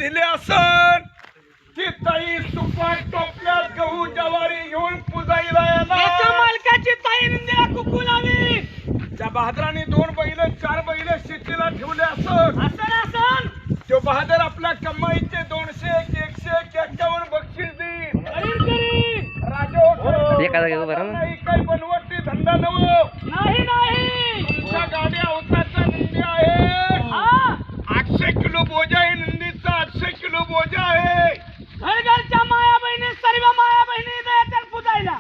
दिले असन ती ताई सुपात टोपल्यात गहू ज्वारी घेऊन पुजायला येणार. मालकाची ताई नंदीला कुकू लावी. त्या बहादराने 2 बैल 4 बैल शेतीला ठेवले असन. तो बहादर आपल्या कमाईचे 200 151 बक्षीस देईल. राजा नाही काही बनवटी धंदा नाही तुमच्या गाड्या अवताचा नंदी आहे. 800 किलो बोजा आहे. नंदीचा 800 किलो बोजा आहे. घरघरच्या माया बहिणी सर्व माया बहिणी येतात पुजायला.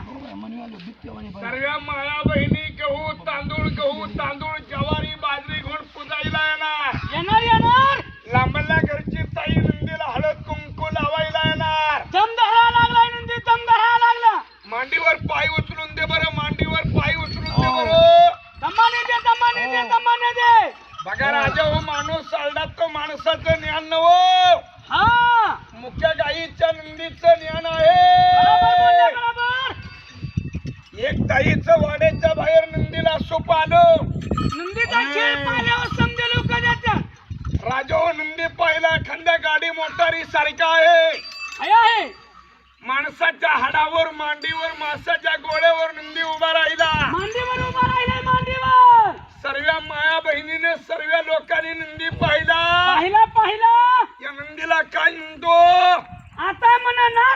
सर्व माया बहिणी गहू तांदूळ ज्वारी बाजरी घेऊन पुजायला येणार. लांबल्या घरची ताई नंदीला हळद कुंकू लावायला येणार. दम धरायला लागला नंदी. दम धरायला लागला. मांडीवर पाय उचलून दे बरं. मांडीवर पाय उचलून दे बरं. दमाने दे. बघा राजा हो माणूस चालला तो माणसाचं ज्ञान नव. मुख्य गाईच्या नंदीचं ज्ञान आहे. एक ताईचं वाड्याच्या बाहेर नंदीला सोप आलं. नंदीचा खेळ पाहिल्यावर समजे लोक देतात. राजा हो नंदी पाहिला एखाद्या गाडी मोटारी सारखा आहे. माणसाच्या हाडावर मांडीवर मासाच्या गोळ्यावर नंदी उभा राहिला. मांडीवर उभा राहिलाय. सर्व माया बहिणीने सर्व लोकांनी नंदी पाहिला. पाहिला या नंदीला काय म्हणतो आता म्हणा ना.